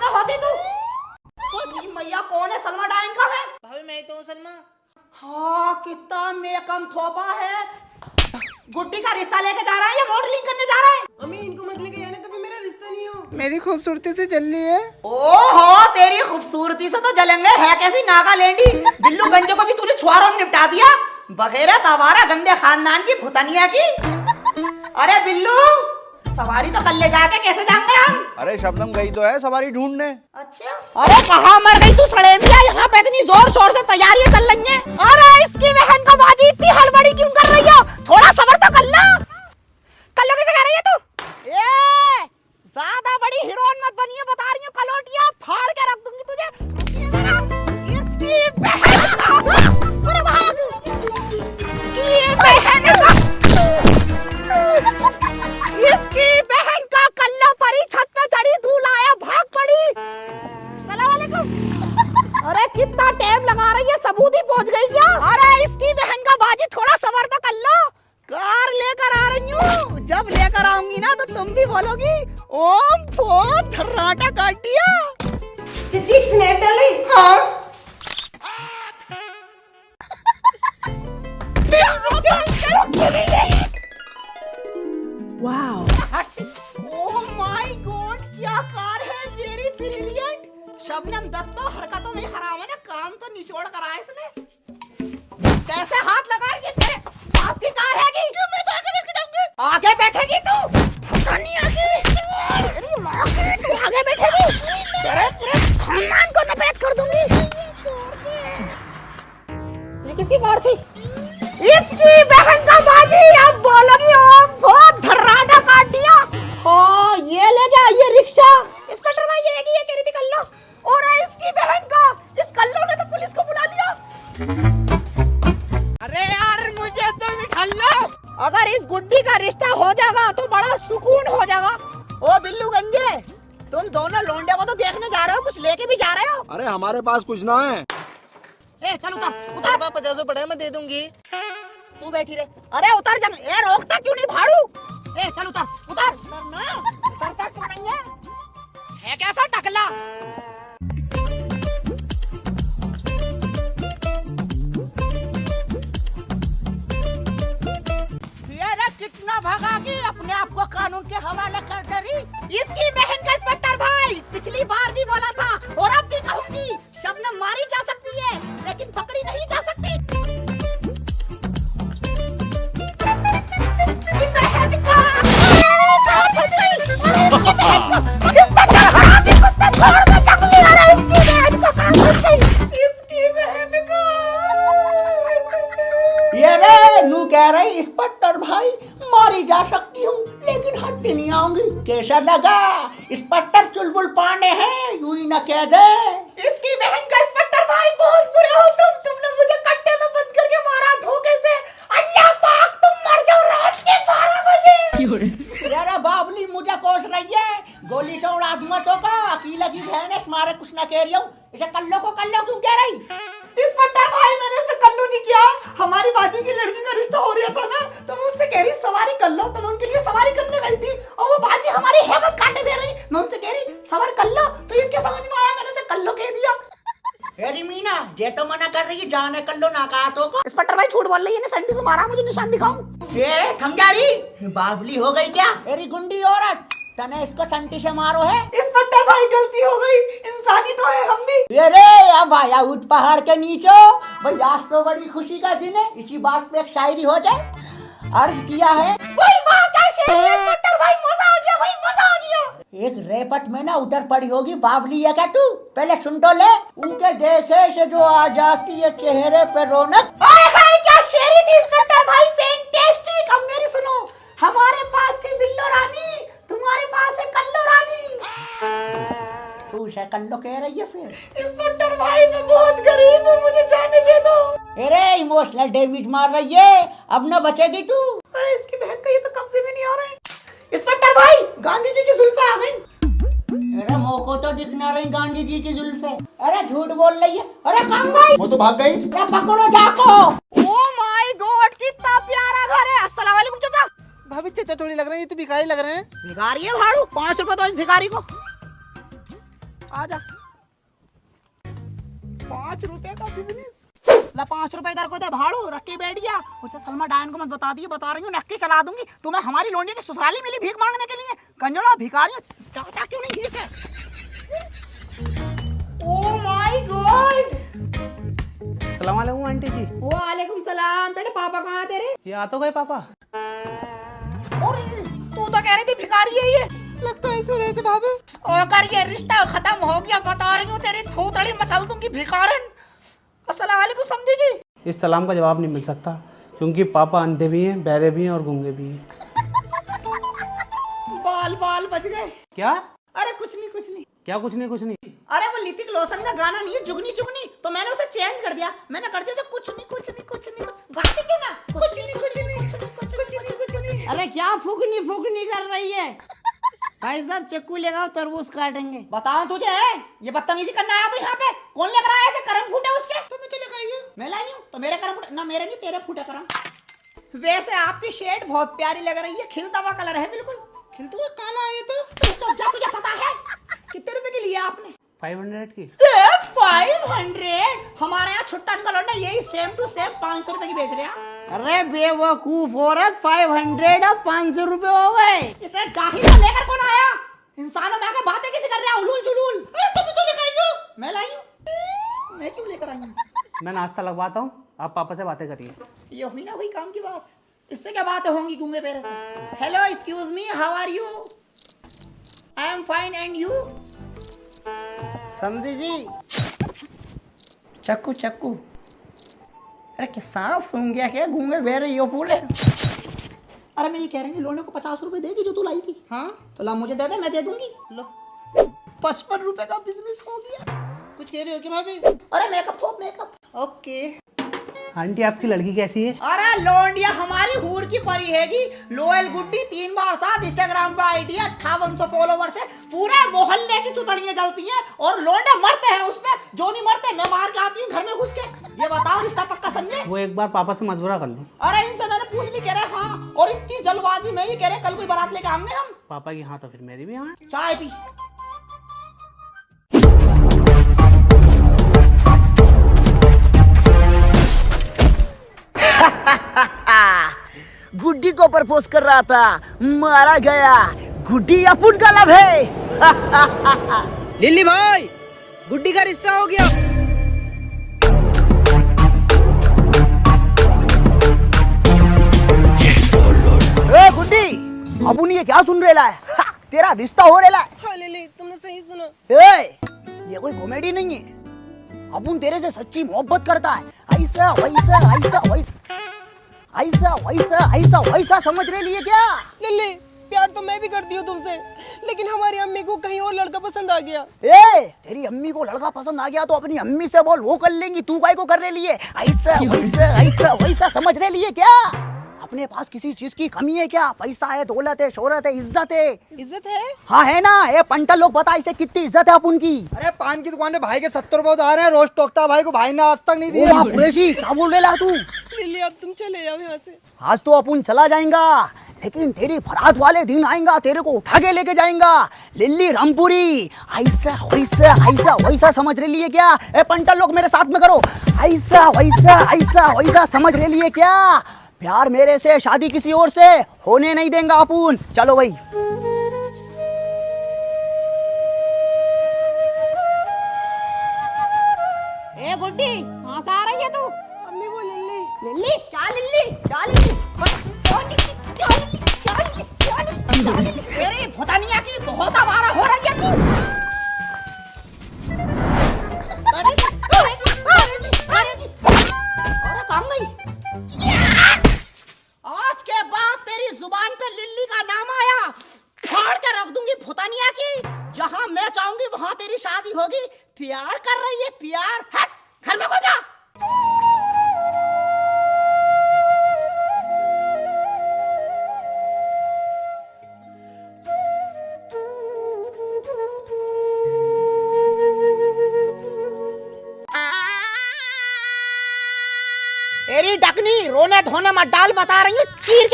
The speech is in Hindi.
कहाँ होती तू? तो मैया कौन है? सलमा डाइन का है? भाभी मैं तो हूँ सलमा। हाँ कितना मेकअप थोपा है। गुड्डी का रिश्ता लेके जा रहा है या मॉडलिंग करने जा रहा है? अम्मी इनको मत लेके जाने, कभी मेरा रिश्ता नहीं हो। मेरी खूबसूरती से जल रही है। ओहो तेरी खूबसूरती से तो जलेंगे। है कैसी नागालैंडी? बिल्लू गंजे को भी तूने छुआरों में निपटा दिया। बगैरत आवारा गंदे खानदान की भुतनिया की। अरे बिल्लू सवारी तो कल ले जाके कैसे जाएंगे हम? अरे शबनम गई तो है सवारी ढूंढने। अच्छा अरे कहाँ मर गई तू सड़ेंदिया? यहाँ पे इतनी जोर शोर से तैयारियां चल रही हैं। अरे इसकी बहन का बाजी इतनी हड़बड़ी क्यों कर रही हो? थोड़ा सब्र तो कर लो। कल्लो किसे कह रही है तू? ए ज्यादा बड़ी हीरोइन मत बनिए, बता रही हूँ कलोटिया फाड़ के रख दूंगी तुझे। इसकी बहन का अरे भाग। इसकी बहन का इसकी बहन का कल्ला परी छत पे चढ़ी धूल आया भाग पड़ी। सलाम वालेकुम। अरे कितना टाइम लगा रही है? सबूत ही पहुंच गई क्या? अरे इसकी बहन का बाजी थोड़ा सबर तो कर लो। कार लेकर आ रही हूँ, जब लेकर आऊंगी ना तो तुम भी बोलोगी ओम फो धर्राटा काट दिया। चिची स्नैप डाली। हाँ वाओ ओह माय गॉड क्या कार है, वेरी ब्रिलियंट। शबनम दत्त तो हरकतों में हराम है ना, काम तो निचोड़ कर आया इसने। कैसे हाथ लगा रही है? तेरे बाप की कार है कि? क्यों मैं तो आगे बैठ के जाऊंगी। आगे बैठेगी तू? पता नहीं आगे। तेरी मां की तू आगे बैठेगी? तेरे पूरे खानदान को नपेट कर दूंगी। ये किसकी कार थी? इसकी बहन का बाजी। अब बोलोगी ओम बहुत धर्राटा काट दिया। हाँ ये ले जा ये रिक्शा। इंस्पेक्टर भाई ये कह रही थी कल्लो। और इसकी बहन का इस कल्लो ने तो पुलिस को बुला दिया। अरे यार मुझे तो बिठा लो। अगर इस गुड्डी का रिश्ता हो जाएगा तो बड़ा सुकून हो जाएगा। ओ बिल्लू गंजे तुम दोनों लोंडे को तो देखने जा रहे हो, कुछ लेके भी जा रहे हो? अरे हमारे पास कुछ ना है। ए चल उतर उतर उतर। 50 पड़े मैं दे दूंगी। तू बैठी रहे। अरे उतर जंग। ए रोकता क्यों नहीं भाड़ू? ए चल उतर उतर। उतरना उतरता क्यों नहीं है कैसा टकला? ये कितना भागागी, अपने आप को कानून के हवाले कर दे रही। इसकी बहन का इंस्पेक्टर भाई पिछली बार भी बोला था और अब भी कहूंगी, शबनम मारी जा सकती है लेकिन पकड़ी नहीं जा सकती। ये रे नू कह रही इंस्पेक्टर भाई मारी जा सकती हूँ लेकिन हट्टी नहीं आऊंगी। कैसा लगा? इंस्पेक्टर चुलबुल पांडे हैं, यूं ही न कह दे। इसकी बहन का इंस्पेक्टर भाई बहुत बुरे हो तुमने मुझे कट्टे में बंद करके मारा धोखे से। अल्लाह पाक तुम मर जाओ रात के 12 बजे। यार बाबली मुझे कोस रही है, गोली से उड़ा दूंगा चौका। अकेला की बहन है, मारे कुछ ना कह रही हूँ। इसे कल्लो को कल्लो क्यों कह रही? इंस्पेक्टर भाई मैंने उसे कल्लो नहीं किया। हमारी बाजी की लड़की का रिश्ता हो रहा था ना तो मैं उससे कह रही सवारी कर लो, तो मैं उनके लिए सवारी करने गई थी और वो बाजी हमारी हेमत काटे दे रही। मैं उनसे कह रही सवार कर लो तो इसके समझ में आया, मैंने उसे कल्लो कह दिया। अरे मीना ये तो मना कर रही है, जाने कल्लो ना कहा तो को। इंस्पेक्टर भाई झूठ बोल रही है, संटी से मारा, मुझे निशान दिखाऊं। ये थम जा रही बाबली हो गई क्या? अरे गुंडी औरत तने इसको संटी से मारो है। इंस्पेक्टर भाई गलती हो गई, इंसानी तो है हम भी। अरे अब आया उठ पहाड़ के नीचे भाई, आज तो बड़ी खुशी का दिन है, इसी बात पे एक शायरी हो जाए। अर्ज किया है वही बात है शेर। इंस्पेक्टर भाई मजा आ गया भाई, मजा आ गया। एक रेपट में ना उतर पड़ी होगी बाबली है क्या तू? पहले सुन तो ले। उनके देखे से जो आ जाती है चेहरे पे रौनक। क्या शेरी थी इंस्पेक्टर भाई, फैंटास्टिक। अब मेरी सुनो, हमारे पास थी बिल्लो रानी, तुम्हारे पास है कल्लो रानी। तू उसे कल्लो कह रही है फिर? इंस्पेक्टर भाई मैं बहुत गरीब हूँ, मुझे जाने दे दो। अरे इमोशनल डैमेज मार रही है, अब न बचेगी तू। अरे इसकी बहन का ये तो कब्जे में नहीं आ रहा है। इंस्पेक्टर भाई गांधी जी की जुल्फे आ गई। अरे मोको तो दिख ना रही गांधी जी की जुल्फे। अरे झूठ बोल रही है। अरे कम भाई वो तो भाग गई। अरे पकड़ो जाको। ओ माय गॉड कितना प्यारा घर है। अस्सलाम वालेकुम चाचा। भाभी चाचा थोड़ी लग रही है, तो भिखारी लग रहे हैं। भिखारी है भाड़ू, 5 रुपए तो इस भिखारी को। आजा। 5 रुपए का बिजनेस। ला 5 रुपए इधर को दे भाड़ू, रख के बैठ गया। उसे सलमा डायन को मत बता दिए, बता रही हूँ नक्की चला दूंगी। तुम्हें हमारी लोंडी की ससुराली मिली भीख मांगने के लिए। कंजड़ा भिखारी चाचा क्यों नहीं भीख है? Oh my God. अस्सलाम वालेकुम आंटी जी। वालेकुम सलाम। बेटे पापा कहाँ तेरे? ये आ तो गए पापा। और तू तो कह रही थी भिखारी है ये। लगता है ऐसे रहते भाभी। और कर ये रिश्ता खत्म हो गया, बता रही हूँ तेरी थोतड़ी मसल दूंगी भिखारन। अस्सलाम वालेकुम समझी जी। इस सलाम का जवाब नहीं मिल सकता क्योंकि पापा अंधे भी हैं, बहरे भी हैं और गूंगे भी हैं। बाल बाल बच गए। क्या? अरे कुछ नहीं कुछ नहीं। क्या कुछ नहीं कुछ नहीं? अरे वो ऋतिक रोशन का गाना नहीं है जुगनी जुगनी, तो मैंने उसे चेंज कर दिया। मैंने कर दिया उसे कुछ नहीं कुछ नहीं कुछ नहीं। गाते क्यों ना? कुछ नहीं कुछ नहीं कुछ नहीं कुछ नहीं। अरे क्या फुकनी फुकनी कर रही है? भाई साहब चक्कू लेगा तरबूज काटेंगे। बताओ तुझे ये बदतमीजी करना आया तो यहाँ पे कौन लेकर आया ऐसे करम फूटे उसके? तुम्हें तो लगाई हूँ। मैं लाई हूँ तो मेरे करम फूटे ना, मेरे नहीं तेरे फूटे करम। वैसे आपकी शेड बहुत प्यारी लग रही है, खिलता हुआ कलर है बिल्कुल। खिलता हुआ काला है तो जा, तुझे पता है कितने रुपए की लिया आपने? 500 की। 500? हमारे यहाँ छुट्टा कलर ना यही सेम टू सेम 500 रुपए की बेच रहे हैं। अरे बेवकूफ औरत, 500 अब 500 रुपए हो गए। इसे जाहिल से लेकर कौन आया? इंसानों में आके बातें किसी कर रहे हैं उलूल जुलूल। अरे तुम तो लेकर आई हो। मैं लाई हूँ। मैं क्यों लेकर आई हूँ? मैं नाश्ता लगवाता हूँ, आप पापा से बातें करिए। ये हुई ना हुई काम की बात। इससे क्या बातें होंगी गूंगे पेरे से? Hello excuse me, how are you? I am fine and you? समझी जी। चक्कू चक्कू। अरे क्या सांप सूंघ गया क्या? गूंगे बह रही हो पूरे। अरे मैं ये कह रही हूँ लोने को 50 रुपए देगी जो तू लाई थी। हाँ तो ला मुझे दे दे, मैं दे दूंगी। लो 55 रुपए का बिजनेस हो गया। कुछ कह रहे हो क्या भाभी? अरे मेकअप थोप मेकअप। ओके। आंटी आपकी लड़की कैसी है? अरे लोंडिया हमारी हूर की परी हैगी। लोयल गुड्डी 3 बार साथ, इंस्टाग्राम पे आईडी 5800 फॉलोवर्स है। पूरे मोहल्ले की चुतड़ियां जलती हैं और लोंडे मरते हैं उसपे। जो नहीं मरते मैं मार के आती हूँ घर में घुस के। ये बताओ रिश्ता पक्का समझे? वो एक बार पापा से मशवरा कर लो। अरे इनसे मैंने पूछ ली, कह रहे हाँ। और इतनी जल्दबाजी में ही कह रहे कल कोई बारात लेके आएंगे हम। पापा की हाँ तो फिर मेरी भी हाँ। चाय पी। गुड्डी को प्रपोज कर रहा था, मारा गया। गुड्डी अपुन का लव है। लिल्ली भाई, गुड्डी का रिश्ता हो गया। ए गुड्डी, अपुन ये क्या सुन रहा है? तेरा रिश्ता हो रहा है। हाँ लिल्ली, तुमने सही सुना। ए, ये कोई कॉमेडी नहीं है। अपुन तेरे से सच्ची मोहब्बत करता है। ऐसा वैसा ऐसा वैसा ऐसा वैसा ऐसा वैसा समझ रहे लिए क्या? लिल्ली, प्यार तो मैं भी करती हूँ तुमसे, लेकिन हमारी अम्मी को कहीं और लड़का पसंद आ गया। ए, तेरी अम्मी को लड़का पसंद आ गया तो अपनी अम्मी से बोल, वो कर लेंगी। तू काय को कर रहे लिए? ऐसा वैसा ऐसा वैसा समझ रहे लिए क्या? अपने पास किसी चीज की कमी है क्या? पैसा है, दौलत है, शोहरत है, इज्जत है। इज्जत है? हाँ है ना। ये पंटल लोग बता इसे कितनी इज्जत है अपन की। अरे पान की दुकान में भाई के 70 रुपए आ रहे हैं, रोज टोकता भाई को, भाई ने आज तक नहीं ओ दिया। माँ कुरैशी, क्या बोल रहे ला तू? लिल्ली अब तुम चले जाओ यहाँ से। आज तो अपन चला जाएगा, लेकिन तेरी बारात वाले दिन आएगा, तेरे को उठा के लेके जाएगा। लिल्ली रामपुरी ऐसा वैसा ऐसा वैसा समझ रही है क्या? ए पंटल लोग मेरे साथ में करो। ऐसा वैसा समझ रही है क्या? प्यार मेरे से, शादी किसी और से होने नहीं देंगे अपन। चलो भाई। ए गुड्डी कहाँ से आ रही है तू? अम्मी वो लिल्ली। लिल्ली क्या लिल्ली क्या लिल्ली? क्या लिल्ली क्या लिल्ली क्या लिल्ली क्या लिल्ली क्या लिल्ली? तेरी भुतानिया की बहुत आवारा हो रही है तू। अरे कहाँ गई? आज के बाद तेरी जुबान पे लिल्ली का नाम आया, फाड़ के रख दूंगी भुतानिया की। जहां मैं चाहूंगी वहां तेरी शादी होगी। प्यार कर रही है प्यार? हट घर में घुस जा। तेरी डकनी रोने धोने मत डाल, बता रही हूँ चीर के